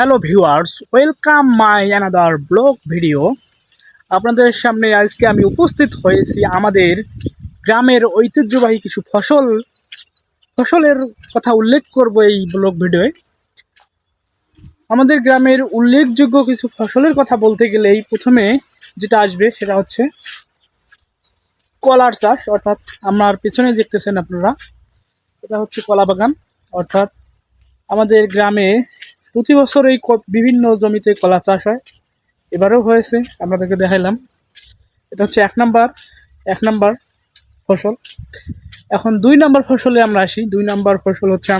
Hello viewers, welcome my another blog video. আপনাদের সামনে আজকে আমি উপস্থিত হয়েছি আমাদের গ্রামের ঐতিহ্যবাহী কিছু ফসলের কথা উল্লেখ করব এই ব্লগ ভিডিওয়ে। আমাদের গ্রামের উল্লেখযোগ্য কিছু ফসলের কথা বলতে গেলেই প্রথমে যেটা আসবে সেটা হচ্ছে কলার চাষ। অর্থাৎ আমার পেছনে দেখতেছেন আপনারা, এটা হচ্ছে কলা বাগান। অর্থাৎ আমাদের গ্রামে প্রতি বছর এই বিভিন্ন জমিতে কলা চাষ হয়, এবারেও হয়েছে, আপনাদেরকে দেখাইলাম। এটা হচ্ছে এক নাম্বার ফসল। এখন 2 নাম্বার ফসলে আমরা আসি। 2 নাম্বার ফসল হচ্ছে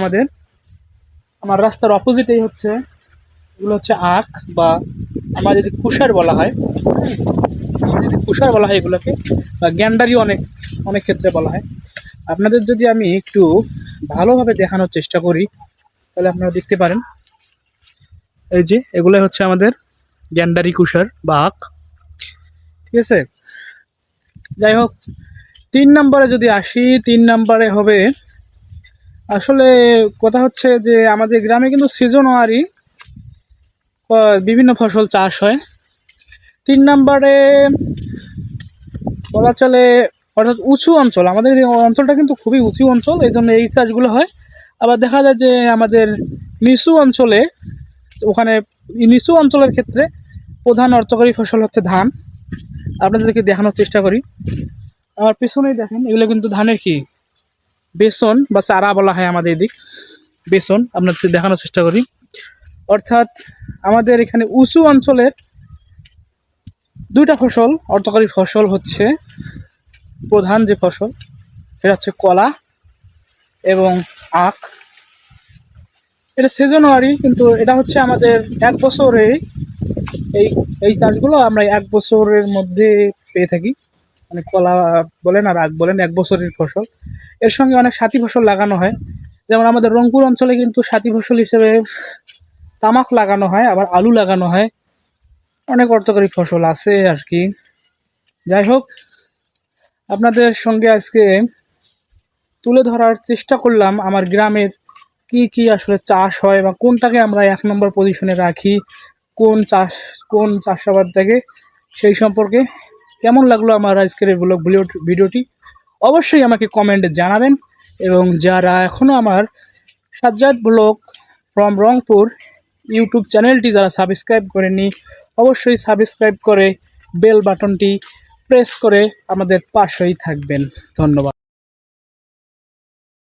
আমার রাস্তার অপোজিটেই হচ্ছে, এগুলো হচ্ছে আখ বা আমার যদি কুষার বলা হয়, এগুলোকে, বা গ্যান্ডারি অনেক অনেক ক্ষেত্রে বলা হয়। আপনাদের যদি আমি একটু ভালোভাবে দেখানোর চেষ্টা করি তাহলে আপনারা দেখতে পারেন, এই যে এগুলো হচ্ছে আমাদের গ্যান্ডারি কুষার বা আখ। ঠিক আছে, যাই হোক, 3 নাম্বারে যদি আসি, 3 নাম্বারে হবে, আসলে কথা হচ্ছে যে আমাদের গ্রামে কিন্তু সিজনারি বিভিন্ন ফসল চাষ হয়। 3 নাম্বারে বলা চলে, অর্থাৎ উঁচু অঞ্চল, আমাদের এই অঞ্চলটা কিন্তু খুবই উঁচু অঞ্চল, এই জন্য এই চাষগুলো হয়। আবার দেখা যায় যে আমাদের নিচু অঞ্চলে, ওখানে নিচু অঞ্চলের ক্ষেত্রে প্রধান অর্থকরী ফসল হচ্ছে ধান। আপনাদেরকে দেখানোর চেষ্টা করি, আমার পেছনেই দেখেন, এগুলো কিন্তু ধানের কি বেসন বা চারা বলা হয় আমাদের এদিক, বেসন। আপনাদের দেখানোর চেষ্টা করি। অর্থাৎ আমাদের এখানে উঁচু অঞ্চলের 2টা ফসল, অর্থকরী ফসল হচ্ছে, প্রধান যে ফসল সেটা হচ্ছে কলা এবং আখ। এটা সিজনারি, কিন্তু এটা হচ্ছে আমাদের এক বছরে, এই এই চাষগুলো আমরা 1 বছরের মধ্যে পেয়ে থাকি। মানে কলা বলেন আর আখ বলেন, 1 বছরের ফসল। এর সঙ্গে অনেক সাথী ফসল লাগানো হয়, যেমন আমাদের রংপুর অঞ্চলে কিন্তু সাথী ফসল হিসেবে তামাক লাগানো হয়, আবার আলু লাগানো হয়, অনেক অর্থকরী ফসল আছে আর কি। যাই হোক, আপনাদের সঙ্গে আজকে তুলে ধরার চেষ্টা করলাম আমার গ্রামের কি কি আসলে চাষ হয় বা কোনটাকে আমরা 1 নম্বর পজিশনে রাখি, কোন চাষাবাদটাকে, সেই সম্পর্কে। কেমন লাগলো আমার আজকের এই ব্লগ ভিডিওটি অবশ্যই আমাকে কমেন্টে জানাবেন। এবং যারা এখনও আমার Sajjad blog from Rangpur YouTube চ্যানেলটি যারা সাবস্ক্রাইব করেনি, অবশ্যই সাবস্ক্রাইব করে বেল বাটনটি প্রেস করে আমাদের পাশেই থাকবেন। ধন্যবাদ।